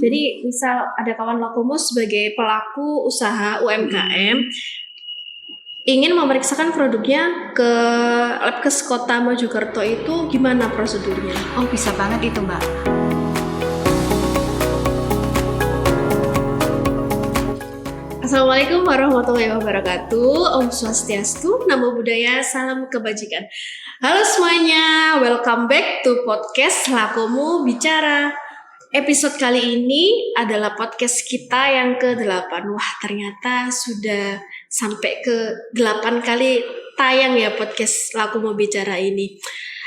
Jadi misal ada kawan Lakomo sebagai pelaku usaha UMKM ingin memeriksakan produknya ke Labkes Kota Mojokerto, itu gimana prosedurnya? Oh, bisa banget itu, Mbak. Assalamualaikum warahmatullahi wabarakatuh. Om Swastiastu, Namo Buddhaya, salam kebajikan. Halo semuanya, welcome back to podcast Lakomo Bicara. Episode kali ini adalah podcast kita yang ke-8. Wah, ternyata sudah sampai ke-8 kali tayang ya podcast Lakomo Bicara ini.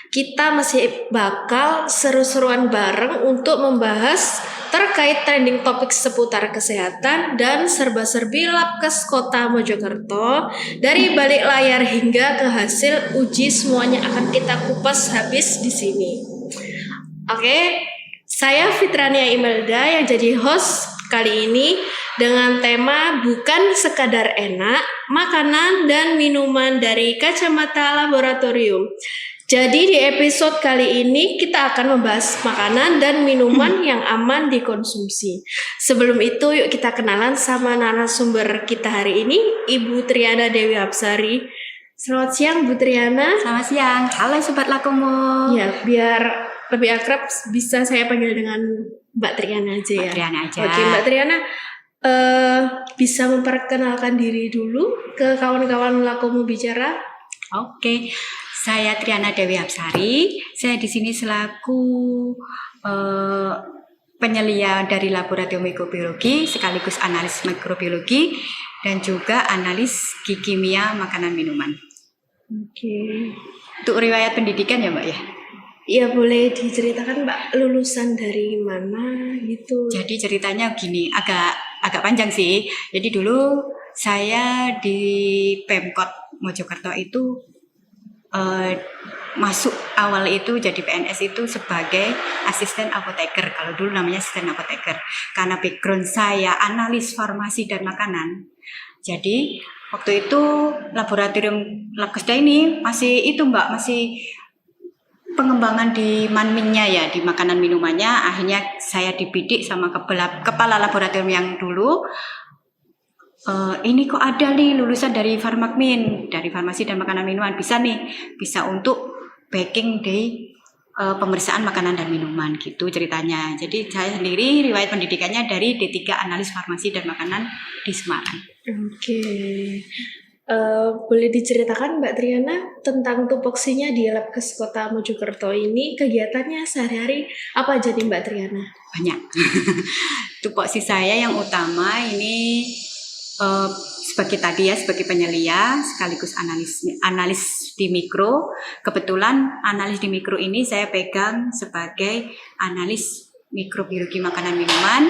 Kita masih bakal seru-seruan bareng untuk membahas terkait trending topik seputar kesehatan dan serba-serbi Labkes Kota Mojokerto. Dari balik layar hingga ke hasil uji, semuanya akan kita kupas habis di sini. Oke, saya Fitrania Imelda yang jadi host kali ini dengan tema bukan sekadar enak, makanan dan minuman dari kacamata laboratorium. Jadi di episode kali ini kita akan membahas makanan dan minuman yang aman dikonsumsi. Sebelum itu yuk kita kenalan sama narasumber kita hari ini, Ibu Triana Dewi Hapsari. Selamat siang Bu Triana. Selamat siang. Halo Sobat Lakomo. Ya, biar lebih akrab bisa saya panggil dengan Mbak Triana aja ya. Mbak Triana aja. Oke, Mbak Triana bisa memperkenalkan diri dulu ke kawan-kawan Lakomo Bicara. Oke. Saya Triana Dewi Hapsari. Saya di sini selaku penyelia dari laboratorium mikrobiologi sekaligus analis mikrobiologi dan juga analis kimia makanan minuman. Oke. Untuk riwayat pendidikan ya Mbak ya? Ya boleh diceritakan Mbak, lulusan dari mana gitu. Jadi ceritanya gini, agak panjang sih. Jadi dulu saya di Pemkot Mojokerto itu masuk awal itu jadi PNS itu sebagai asisten apoteker. Kalau dulu namanya asisten apoteker. Karena background saya analis farmasi dan makanan. Jadi waktu itu laboratorium Labkesda ini masih itu Mbak, masih pengembangan di manminnya ya, di makanan minumannya. Akhirnya saya dibidik sama kepala laboratorium yang dulu. Ini kok ada nih lulusan dari Farmakmin, dari farmasi dan makanan minuman, bisa untuk backing di pemeriksaan makanan dan minuman gitu ceritanya. Jadi saya sendiri riwayat pendidikannya dari D3 Analis Farmasi dan Makanan di Semarang. Oke. Boleh diceritakan Mbak Triana tentang tupoksinya di Labkes Kota Mojokerto ini, kegiatannya sehari-hari apa aja nih Mbak Triana? Banyak. Tupoksi saya yang utama ini sebagai penyelia sekaligus analis di mikro. Kebetulan analis di mikro ini saya pegang sebagai analis mikrobiologi makanan minuman,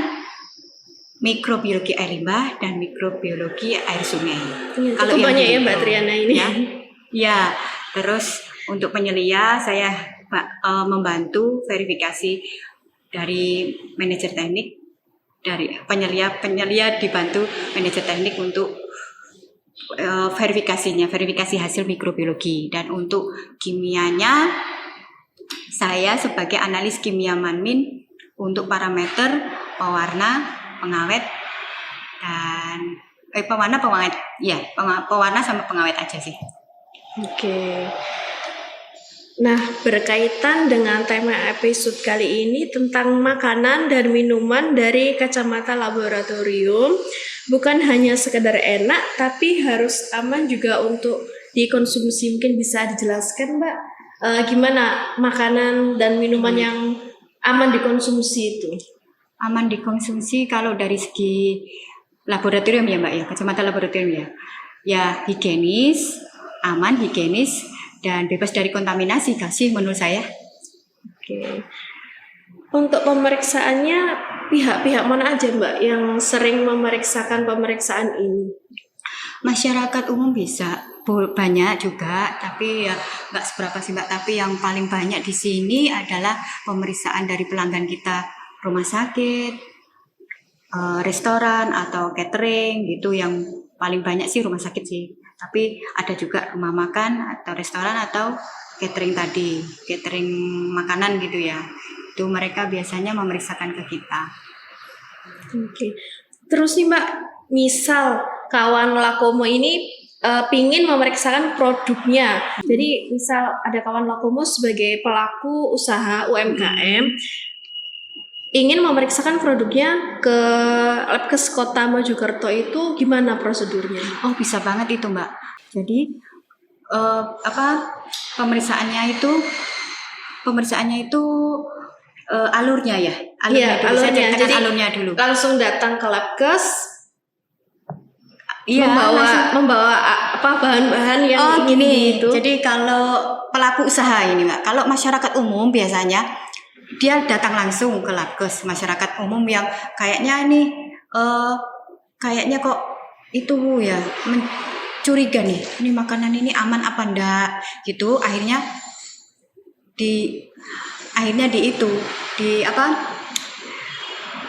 mikrobiologi air limbah, dan mikrobiologi air sungai. Ya, kalau banyak ya Mbak Triana ini. Ya, terus untuk penyelia saya membantu verifikasi dari manajer teknik. Dari penyelia dibantu manajer teknik untuk verifikasi hasil mikrobiologi, dan untuk kimianya saya sebagai analis kimia manmin untuk parameter pewarna, pengawet dan pewarna sama pengawet aja sih. Oke. Nah, berkaitan dengan tema episode kali ini tentang makanan dan minuman dari kacamata laboratorium, bukan hanya sekedar enak, tapi harus aman juga untuk dikonsumsi. Mungkin bisa dijelaskan Mbak, gimana makanan dan minuman yang aman dikonsumsi itu? Aman dikonsumsi kalau dari segi laboratorium ya Mbak ya, kacamata laboratorium ya. Ya higienis, aman, higienis, dan bebas dari kontaminasi sih menurut saya. Oke. Untuk pemeriksaannya pihak-pihak mana aja Mbak yang sering memeriksakan pemeriksaan ini? Masyarakat umum bisa, banyak juga, tapi ya nggak seberapa sih Mbak. Tapi yang paling banyak di sini adalah pemeriksaan dari pelanggan kita, rumah sakit, restoran atau catering gitu. Yang paling banyak sih rumah sakit sih. Tapi ada juga rumah makan atau restoran atau catering makanan gitu ya. Itu mereka biasanya memeriksakan ke kita. Oke. Terus nih Mbak, misal kawan Lakomo ini pingin memeriksakan produknya. Jadi misal ada kawan Lakomo sebagai pelaku usaha UMKM ingin memeriksakan produknya ke Labkes Kota Mojokerto, itu gimana prosedurnya? Oh, bisa banget itu, Mbak. Jadi pemeriksaannya itu alurnya ya. Iya, Dulu. Saya alurnya. ceritakan Jadi alurnya dulu. langsung datang ke Labkes, Iya, membawa bahan-bahan yang ingin gini. itu. Jadi kalau pelaku usaha ini, Mbak, kalau masyarakat umum biasanya dia datang langsung ke Labkes. Masyarakat umum yang kayaknya kayaknya kok itu ya curiga nih, ini makanan ini aman apa enggak gitu. Akhirnya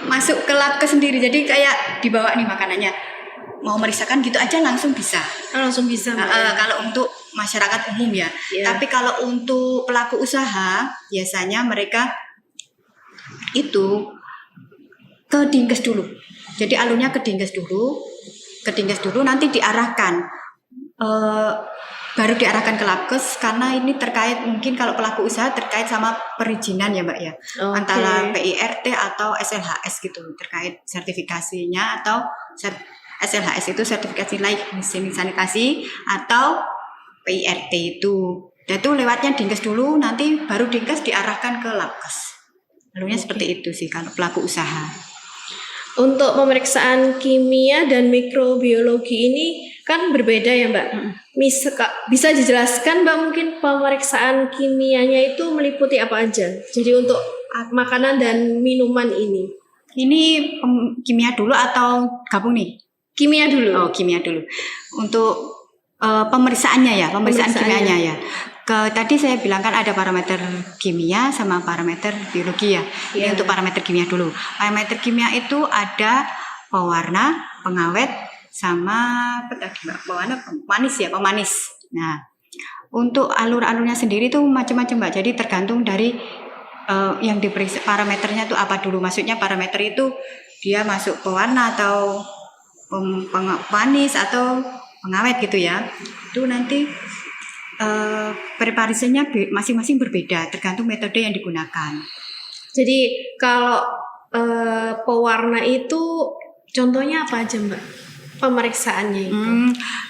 masuk ke Labkes sendiri. Jadi kayak dibawa nih makanannya, mau meriksakan gitu aja langsung bisa. Langsung bisa. Kalau untuk masyarakat umum ya. Tapi kalau untuk pelaku usaha biasanya mereka itu ke Dinkes dulu. Jadi alurnya ke Dinkes dulu nanti diarahkan, baru diarahkan ke Labkes, karena ini terkait mungkin kalau pelaku usaha terkait sama perizinan ya Mbak ya, antara PIRT atau SLHS gitu, terkait sertifikasinya, atau SLHS itu sertifikasi layak sanitasi, atau PIRT itu. Dan itu lewatnya Dinkes dulu, nanti baru Dinkes diarahkan ke Labkes. Alurnya seperti itu sih kalau pelaku usaha. Untuk pemeriksaan kimia dan mikrobiologi ini kan berbeda ya Mbak. Bisa dijelaskan Mbak mungkin pemeriksaan kimianya itu meliputi apa aja? Jadi untuk makanan dan minuman ini. Ini kimia dulu atau gabung nih? Kimia dulu. Oh, kimia dulu. Untuk pemeriksaannya ya, pemeriksaan kimianya ya. Tadi saya bilang kan ada parameter kimia sama parameter biologi ya. Ini untuk parameter kimia dulu. Parameter kimia itu ada pewarna, pengawet, sama pemanis. Nah, untuk alur-alurnya sendiri tuh macam-macam Mbak. Jadi tergantung dari yang diperiksa parameternya tuh apa dulu. Maksudnya parameter itu dia masuk pewarna atau pemanis atau pengawet gitu ya. Itu nanti preparasinya masing-masing berbeda tergantung metode yang digunakan. Jadi kalau pewarna itu contohnya apa aja Mbak? Pemeriksaannya itu.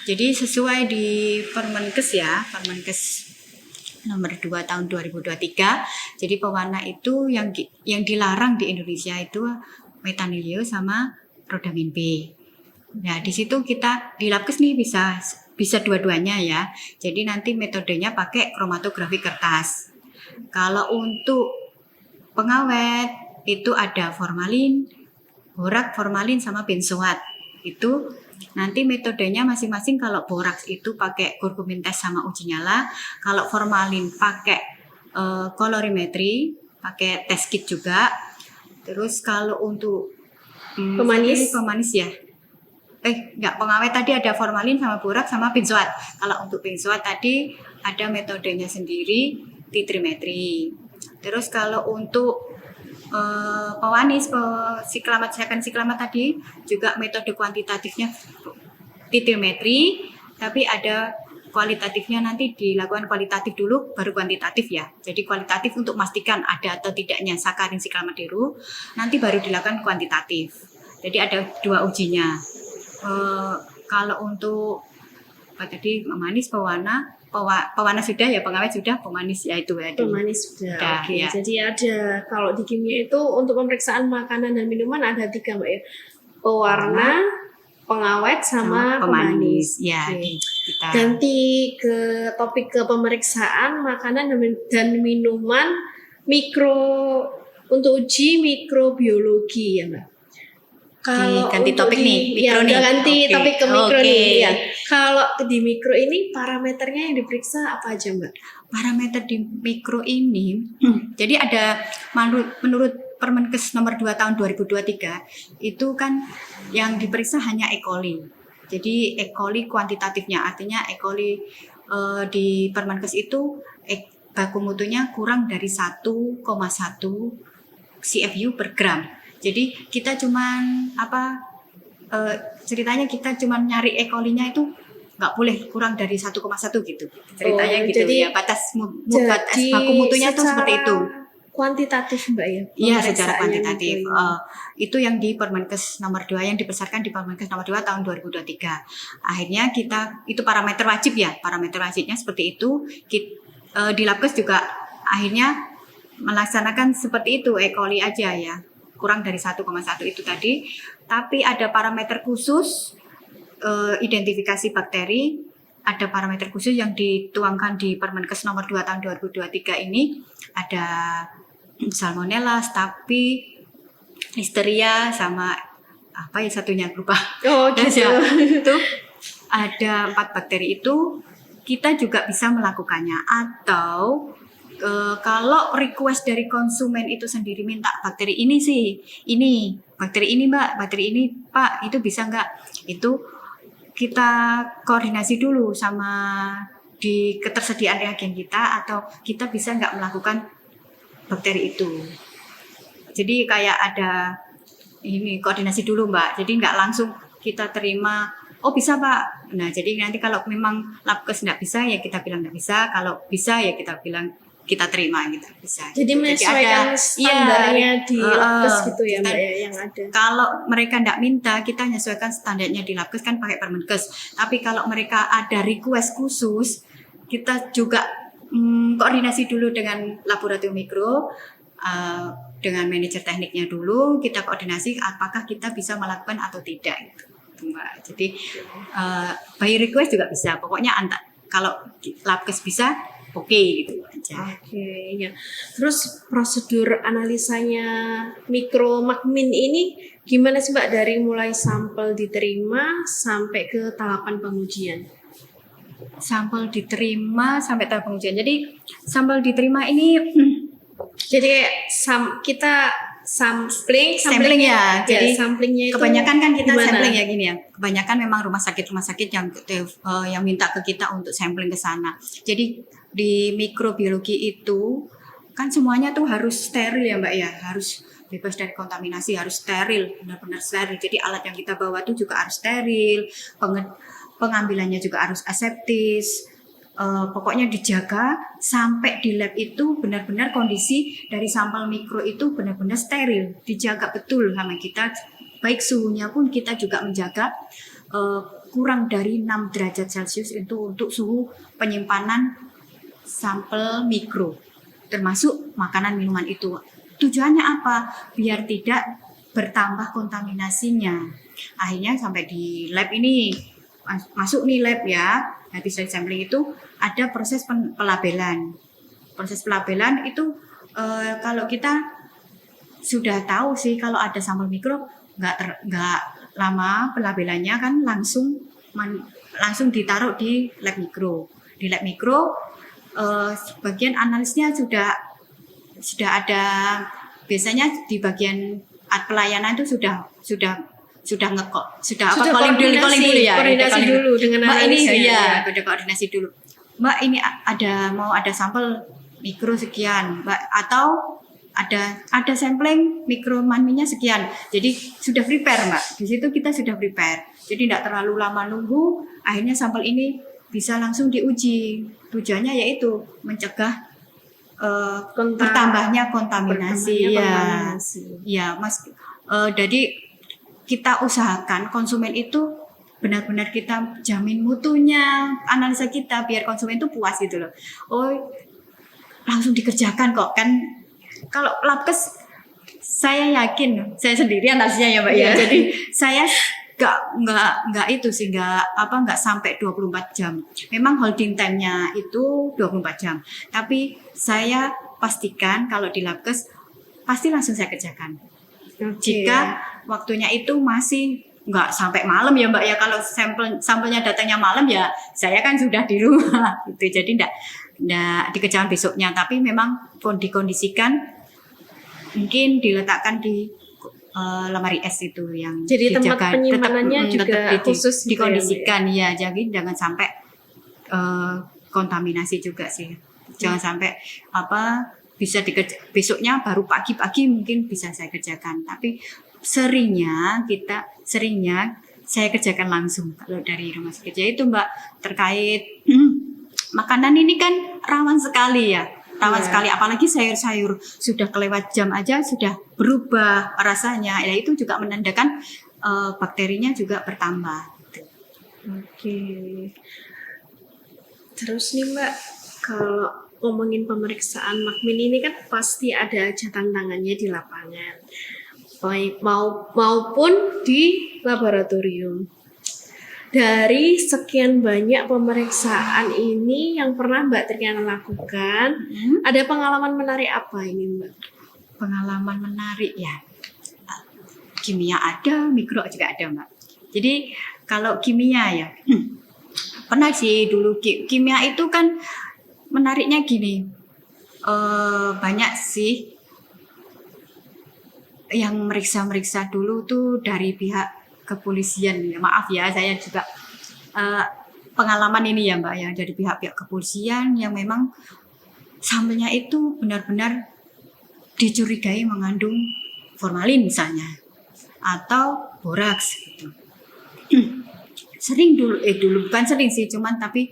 Jadi sesuai di Permenkes ya, Permenkes nomor 2 tahun 2023. Jadi pewarna itu yang dilarang di Indonesia itu metanilio sama rodamin B. Nah, di situ kita di Labkes nih bisa dua-duanya ya. Jadi nanti metodenya pakai kromatografi kertas. Kalau untuk pengawet itu ada formalin, borak, formalin sama benzoat. Itu nanti metodenya masing-masing. Kalau boraks itu pakai kurkumin tes sama uji nyala. Kalau formalin pakai kolorimetri, pakai tes kit juga. Terus kalau untuk pemanis ya. Pengawet tadi ada formalin sama borak sama benzoat. Kalau untuk benzoat tadi ada metodenya sendiri, titrimetri. Terus kalau untuk pewanis, siklamat tadi juga metode kuantitatifnya titrimetri, tapi ada kualitatifnya, nanti dilakukan kualitatif dulu baru kuantitatif ya. Jadi kualitatif untuk memastikan ada atau tidaknya sakarin siklamat deru, nanti baru dilakukan kuantitatif. Jadi ada dua ujinya. Kalau untuk tadi pemanis, pewarna sudah ya, pengawet sudah, pemanis ya itu ya. Pemanis sudah. Oke. Ya. Jadi ada, kalau di kimia itu untuk pemeriksaan makanan dan minuman ada 3 Mbak ya. Pewarna, pengawet sama pemanis. Ya. Kita ganti ke topik ke pemeriksaan makanan dan minuman untuk uji mikrobiologi ya Mbak. Kalau ganti topik mikro nih. Ganti topik ke mikro nih. Ya. Kalau di mikro ini parameternya yang diperiksa apa aja Mbak? Parameter di mikro ini, jadi ada menurut Permenkes nomor 2 tahun 2023 itu kan yang diperiksa hanya E. coli. Jadi E. coli kuantitatifnya, artinya E. coli di Permenkes itu baku mutunya kurang dari 1,1 CFU per gram. Jadi kita cuman ceritanya kita cuman nyari E. coli-nya itu nggak boleh kurang dari 1,1 gitu. Ceritanya gitu jadi, ya. Batas baku mutunya tuh seperti itu. Kuantitatif Mbak ya? Iya, secara pemeriksaannya kuantitatif. gitu ya. Itu yang di Permenkes nomor 2 yang dibesarkan di Permenkes nomor 2 tahun 2023. Akhirnya itu parameter wajib ya. Parameter wajibnya seperti itu. Di Labkes juga akhirnya melaksanakan seperti itu, E. coli aja ya. Kurang dari 1,1 itu tadi. Tapi ada parameter khusus identifikasi bakteri, ada parameter khusus yang dituangkan di Permenkes nomor 2 tahun 2023 ini. Ada Salmonella, Staphy, Listeria, sama apa ya satunya lupa. Oh gitu. Itu ada 4 bakteri itu kita juga bisa melakukannya. Atau kalau request dari konsumen itu sendiri minta bakteri ini sih, ini bakteri ini Mbak, bakteri ini Pak, itu bisa nggak? Itu kita koordinasi dulu sama di ketersediaan reagen kita, atau kita bisa nggak melakukan bakteri itu. Jadi kayak ada ini koordinasi dulu Mbak, jadi nggak langsung kita terima, oh bisa Pak. Nah jadi nanti kalau memang Labkes nggak bisa ya kita bilang nggak bisa, kalau bisa ya kita bilang kita terima gitu, bisa. Jadi menyesuaikan standarnya di Labkes gitu ya Mbak ya yang ada. Kalau mereka nggak minta, kita menyesuaikan standarnya di Labkes kan pakai Permenkes. Tapi kalau mereka ada request khusus, kita juga koordinasi dulu dengan laboratorium mikro, dengan manajer tekniknya dulu, kita koordinasi apakah kita bisa melakukan atau tidak gitu, Mbak. Jadi by request juga bisa. Pokoknya kalau Labkes bisa, oke gitu aja. Oke, ya. Terus prosedur analisanya mikromagmin ini gimana sih Mbak dari mulai sampel diterima sampai ke tahapan pengujian? Sampel diterima sampai tahap pengujian. Jadi sampel diterima ini jadi kita sampling ya. Jadi samplingnya itu kebanyakan kan kita gimana? sampling ya gini ya. Kebanyakan memang rumah sakit yang minta ke kita untuk sampling ke sana. Jadi di mikrobiologi itu kan semuanya tuh harus steril ya Mbak ya, harus bebas dari kontaminasi, harus steril, benar-benar steril. Jadi alat yang kita bawa tuh juga harus steril, pengambilannya juga harus aseptis. Pokoknya dijaga sampai di lab itu benar-benar kondisi dari sampel mikro itu benar-benar steril, dijaga betul sama kita. Baik suhunya pun kita juga menjaga kurang dari 6 derajat Celcius itu untuk suhu penyimpanan sampel mikro, termasuk makanan minuman itu. Tujuannya apa? Biar tidak bertambah kontaminasinya. Akhirnya sampai di lab ini, masuk nih lab ya, habis dari sampling itu ada proses pelabelan. Proses pelabelan itu kalau kita sudah tahu sih kalau ada sampel mikro, nggak lama pelabelannya kan langsung ditaruh di lab mikro. Di lab mikro bagian analisnya sudah ada, biasanya di bagian pelayanan itu sudah calling dulu ya. Koordinasi dulu dengan Mbak ini analisnya. ya, ada koordinasi dulu. Mbak ini mau ada sampel mikro sekian, Mbak, atau ada sampling mikromanminya sekian. Jadi sudah prepare Mbak. Di situ kita sudah prepare. Jadi tidak terlalu lama nunggu. Akhirnya sampel ini bisa langsung diuji. Tujuannya yaitu mencegah bertambahnya kontaminasi. Ya, Mas. Jadi kita usahakan konsumen itu benar-benar kita jamin mutunya analisa kita biar konsumen itu puas gitu loh. Oh, langsung dikerjakan kok kan. Kalau Labkes saya yakin, saya sendiri analisnya ya Mbak ya. Jadi saya nggak itu sih, nggak sampai 24 jam. Memang holding time-nya itu 24 jam. Tapi saya pastikan kalau di Labkes pasti langsung saya kerjakan. Jika waktunya itu masih nggak sampai malam ya Mbak ya, kalau sampelnya datangnya malam ya saya kan sudah di rumah gitu, jadi nggak dikerjakan besoknya, tapi memang dikondisikan mungkin diletakkan di lemari es itu yang jadi dijaga, tempat penyimpanannya juga khusus dikondisikan ya, jadi jangan sampai kontaminasi juga sih, jangan sampai bisa besoknya baru pagi-pagi mungkin bisa saya kerjakan, tapi seringnya saya kerjakan langsung kalau dari rumah sakit. Ya itu Mbak, terkait makanan ini kan rawan sekali ya, rawan sekali, apalagi sayur-sayur sudah kelewat jam aja sudah berubah rasanya, ya itu juga menandakan bakterinya juga bertambah. Oke. Terus nih Mbak, kalau ngomongin pemeriksaan Makmin ini kan pasti ada aja tantangannya di lapangan, baik maupun di laboratorium. Dari sekian banyak pemeriksaan ini yang pernah Mbak Triana lakukan, ada pengalaman menarik apa ini Mbak? Pengalaman menarik ya, kimia ada, mikro juga ada Mbak. Jadi kalau kimia ya, pernah sih dulu kimia itu kan menariknya gini, banyak sih yang meriksa dulu tuh dari pihak kepolisian. Ya, maaf ya, saya juga pengalaman ini ya Mbak ya, dari pihak kepolisian yang memang sampelnya itu benar-benar dicurigai mengandung formalin misalnya atau boraks gitu. Sering dulu bukan sering sih, cuman tapi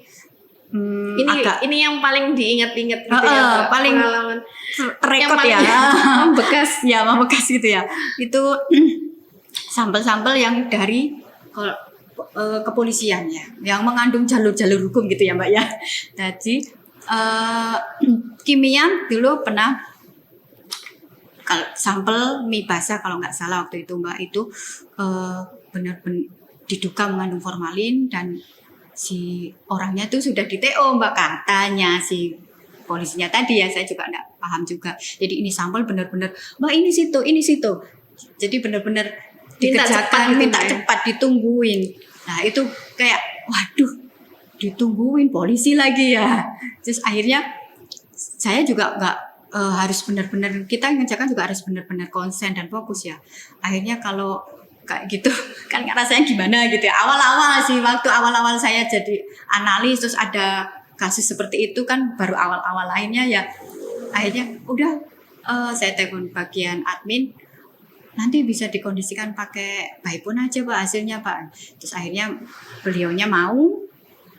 ini yang paling diingat-ingat gitu ya, paling pengalaman rekod ya, bekas ya, membekas gitu ya. Itu sampel-sampel yang dari kepolisian ya, yang mengandung jalur-jalur hukum gitu ya Mbak ya. Jadi kimia dulu pernah kalau sampel mie basah kalau nggak salah waktu itu Mbak, itu benar-benar diduga mengandung formalin dan si orangnya tuh sudah di TO Mbak, katanya si polisinya tadi ya, saya juga nggak paham juga. Jadi ini sampel benar-benar Mbak ini situ, jadi benar-benar dikerjakan, minta cepat, ditungguin. Nah itu kayak waduh, ditungguin polisi lagi ya. Terus akhirnya saya juga nggak harus benar-benar, kita ngerjakan juga harus benar-benar konsen dan fokus ya. Akhirnya kalau kayak gitu kan rasanya gimana gitu ya, awal-awal sih, waktu awal-awal saya jadi analis terus ada kasus seperti itu kan baru awal-awal, lainnya ya akhirnya udah saya telepon bagian admin, nanti bisa dikondisikan pakai Baipun aja Pak hasilnya Pak. Terus akhirnya beliaunya mau,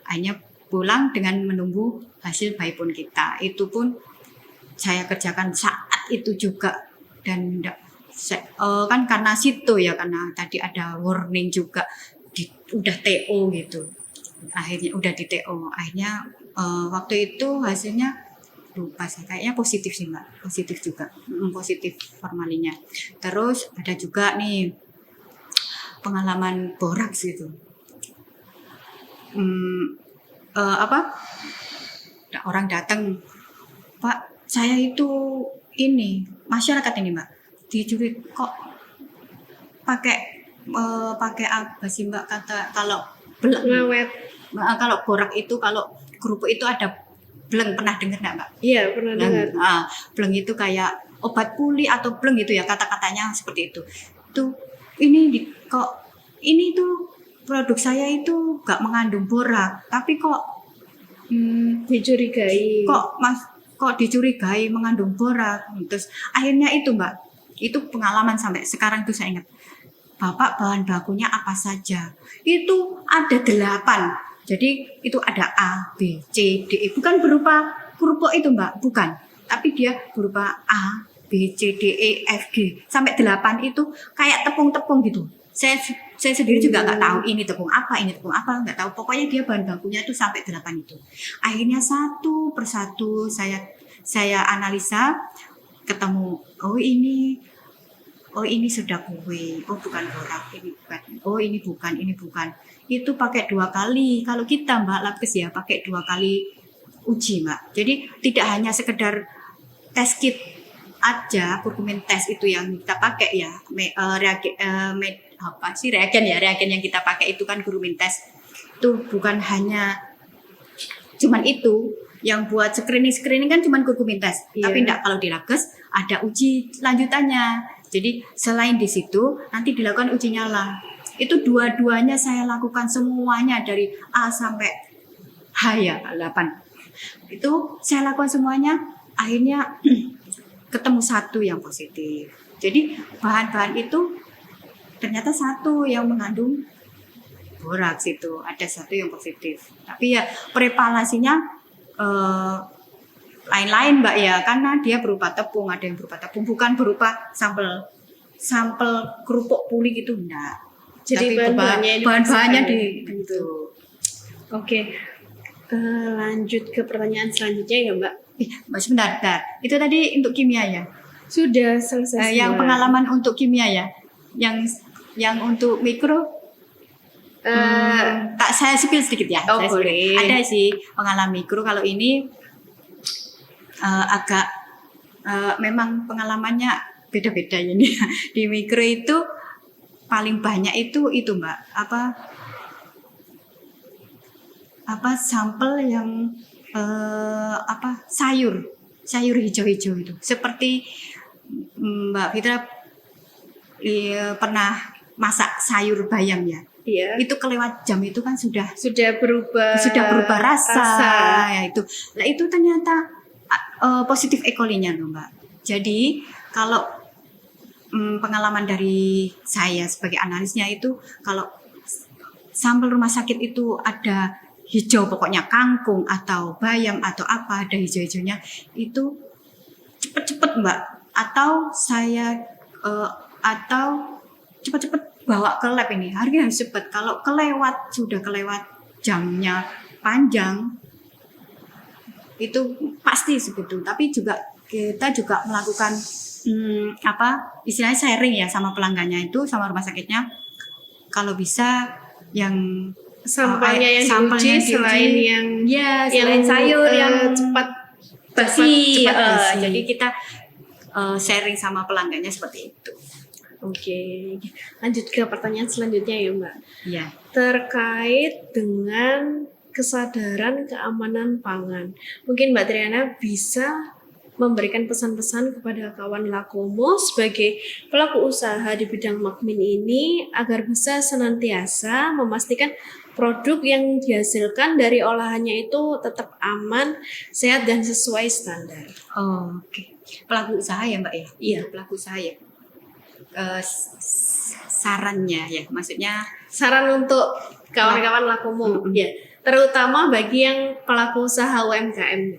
akhirnya pulang dengan menunggu hasil Baipun kita. Itu pun saya kerjakan saat itu juga, dan kan karena situ ya, karena tadi ada warning juga udah TO gitu, akhirnya udah di TO, akhirnya waktu itu hasilnya lupa sih, kayaknya positif sih Mbak, positif juga, positif formalinnya. Terus ada juga nih pengalaman boraks gitu, orang datang, Pak saya itu ini masyarakat ini Mbak dicuri kok pakai apa sih Mbak, kata kalau ngawet, kalau borak itu, kalau kerupuk itu ada bleng, pernah dengar nggak Mbak? Iya pernah dengar. Bleng itu kayak obat pulih atau bleng gitu ya, kata-katanya seperti itu. Tuh ini kok ini tuh produk saya itu nggak mengandung borak, tapi kok dicurigai. Kok dicurigai mengandung borak. Terus akhirnya itu Mbak, itu pengalaman sampai sekarang tuh saya ingat. Bapak bahan bakunya apa saja? Itu ada 8. Jadi itu ada A, B, C, D. Bukan berupa kerupuk itu Mbak, bukan. Tapi dia berupa A, B, C, D, E, F, G. Sampai 8 itu kayak tepung-tepung gitu. Saya sendiri juga nggak tahu ini tepung apa, nggak tahu. Pokoknya dia bahan bakunya itu sampai 8 itu. Akhirnya satu persatu saya analisa, ketemu, oh ini sudah kue, oh bukan borak, ini bukan, oh ini bukan. Itu pakai 2 kali. Kalau kita Mbak Labkes ya pakai 2 kali uji Mbak. Jadi tidak hanya sekedar tes kit aja, kurkumin tes itu yang kita pakai ya, reagen yang kita pakai itu kan kurkumin tes. Itu bukan hanya cuman itu yang buat screening kan cuman kurkumin tes. Yeah. Tapi enggak, kalau di Labkes ada uji lanjutannya. Jadi selain di situ nanti dilakukan uji nyala. Itu dua-duanya saya lakukan semuanya dari A sampai H ya, 8. Itu saya lakukan semuanya. Akhirnya ketemu satu yang positif. Jadi bahan-bahan itu ternyata satu yang mengandung boraks, itu ada satu yang positif. Tapi ya preparasinya lain-lain Mbak ya, karena dia berupa tepung, ada yang berupa tepung, bukan berupa sampel kerupuk puli gitu, enggak. Jadi Tapi bahan-bahannya di gitu. Oke. Lanjut ke pertanyaan selanjutnya ya Mbak. Mbak sebentar. Itu tadi untuk kimia ya? Sudah selesai. Yang pengalaman untuk kimia ya? Yang untuk mikro? Tak saya spill sedikit ya. Oh, boleh. Ada sih pengalaman mikro. Kalau ini agak memang pengalamannya beda-beda ini. Di mikro itu paling banyak itu Mbak, sampel yang sayur hijau-hijau itu, seperti Mbak Fitra pernah masak sayur bayam ya. Iya. Itu kelewat jam itu kan sudah berubah rasa. Ya itu. Nah itu ternyata positif E. coli-nya loh Mbak. Jadi kalau pengalaman dari saya sebagai analisnya itu, kalau sampel rumah sakit itu ada hijau, pokoknya kangkung atau bayam atau apa, ada hijau-hijaunya, itu cepet-cepet Mbak, atau cepet-cepet bawa ke lab ini, harusnya harus cepet. Kalau sudah kelewat jamnya panjang, itu pasti segitu. Tapi kita juga melakukan istilahnya sharing ya sama pelanggannya itu, sama rumah sakitnya, kalau bisa yang sampelnya yang diuji selain yang sayur yang cepat basi. basi. Jadi kita sharing sama pelanggannya seperti itu. Oke, lanjut ke pertanyaan selanjutnya ya Mbak. Iya. Terkait dengan kesadaran keamanan pangan, mungkin Mbak Triana bisa memberikan pesan-pesan kepada kawan Lakomo sebagai pelaku usaha di bidang Makmin ini agar bisa senantiasa memastikan produk yang dihasilkan dari olahannya itu tetap aman, sehat, dan sesuai standar. Oke. Pelaku usaha ya Mbak ya? Iya, pelaku usaha ya. Sarannya ya, maksudnya saran untuk kawan-kawan Lakomo, ya, terutama bagi yang pelaku usaha UMKM.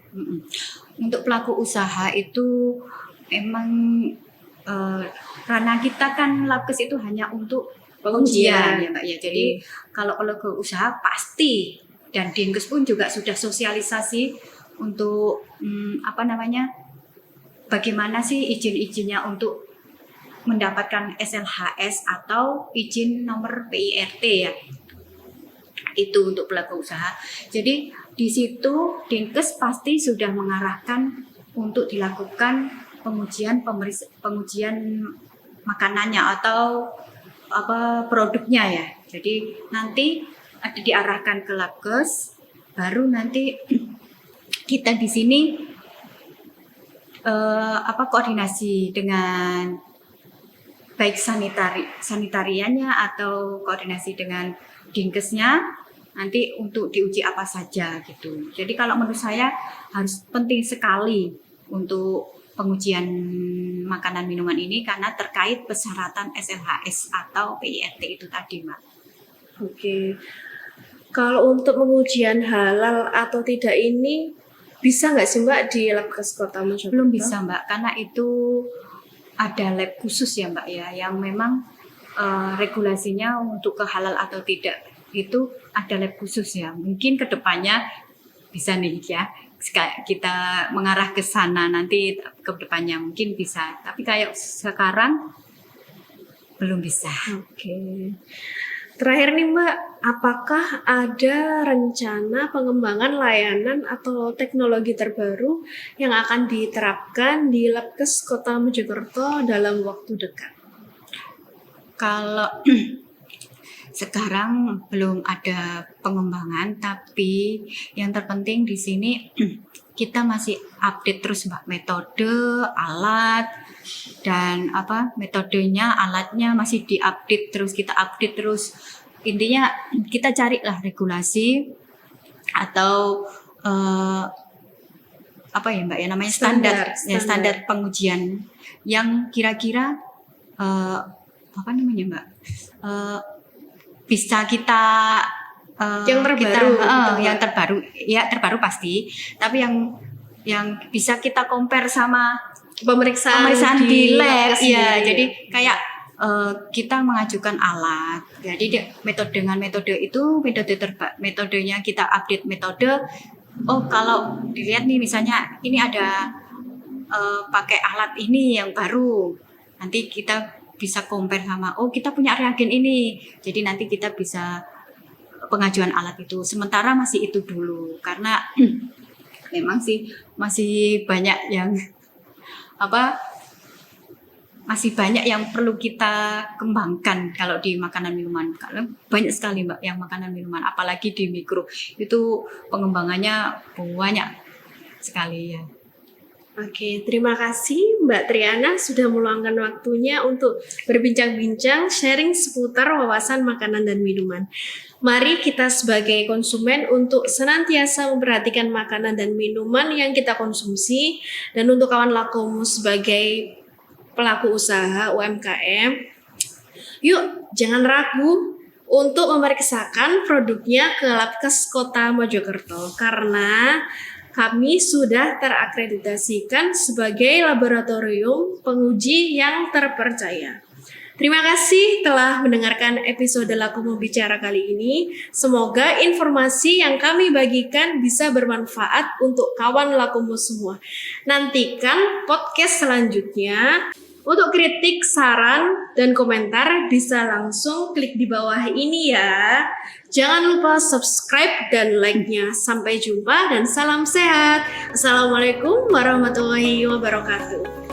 Untuk pelaku usaha itu emang ranah kita kan Labkes itu hanya untuk pengujian ya Mbak ya. Jadi kalau pelaku usaha pasti, dan Dinkes pun juga sudah sosialisasi untuk bagaimana sih izin-izinnya untuk mendapatkan SLHS atau izin nomor PIRT ya. Itu untuk pelaku usaha. Jadi di situ Dinkes pasti sudah mengarahkan untuk dilakukan pengujian makanannya atau produknya ya. Jadi nanti ada diarahkan ke Labkes, baru nanti kita di sini koordinasi dengan baik sanitariannya atau koordinasi dengan Dinkesnya nanti untuk diuji apa saja gitu. Jadi kalau menurut saya harus penting sekali untuk pengujian makanan minuman ini karena terkait persyaratan SLHS atau PIRT itu tadi Mbak. Oke. Kalau untuk pengujian halal atau tidak ini bisa nggak sih Mbak di Labkes Kota Mojokerto? Belum bisa Mbak, karena itu ada lab khusus ya Mbak ya, yang memang regulasinya untuk ke halal atau tidak itu ada lab khusus ya. Mungkin kedepannya bisa nih ya, kita mengarah ke sana nanti kedepannya mungkin bisa. Tapi kayak sekarang belum bisa. Oke. Terakhir nih Mbak, apakah ada rencana pengembangan layanan atau teknologi terbaru yang akan diterapkan di Labkes Kota Mojokerto dalam waktu dekat? Kalau sekarang belum ada pengembangan, tapi yang terpenting di sini kita masih update terus Mbak, metode, alat, dan metodenya, alatnya masih diupdate terus, kita update terus. Intinya kita carilah regulasi atau apa ya Mbak ya namanya standar pengujian yang kira-kira apa namanya Mbak bisa kita yang terbaru yang terbaru ya terbaru pasti, tapi yang bisa kita compare sama pemeriksaan di lab ya. Jadi kayak kita mengajukan alat. Jadi metode metodenya kita update metode. Oh, kalau dilihat nih misalnya ini ada pakai alat ini yang baru. Nanti kita bisa compare sama kita punya reagen ini. Jadi nanti kita bisa pengajuan alat itu. Sementara masih itu dulu karena memang sih masih banyak yang masih banyak yang perlu kita kembangkan kalau di makanan minuman. Karena banyak sekali Mbak yang makanan minuman, apalagi di mikro itu pengembangannya banyak sekali ya. Oke, terima kasih Mbak Triana sudah meluangkan waktunya untuk berbincang-bincang, sharing seputar wawasan makanan dan minuman. Mari kita sebagai konsumen untuk senantiasa memperhatikan makanan dan minuman yang kita konsumsi, dan untuk kawan Lakomo sebagai pelaku usaha UMKM, yuk jangan ragu untuk memeriksakan produknya ke Labkes Kota Mojokerto karena kami sudah terakreditasikan sebagai laboratorium penguji yang terpercaya. Terima kasih telah mendengarkan episode Lakomo Bicara kali ini. Semoga informasi yang kami bagikan bisa bermanfaat untuk kawan Lakomo semua. Nantikan podcast selanjutnya. Untuk kritik, saran, dan komentar bisa langsung klik di bawah ini ya. Jangan lupa subscribe dan like-nya. Sampai jumpa dan salam sehat. Assalamualaikum warahmatullahi wabarakatuh.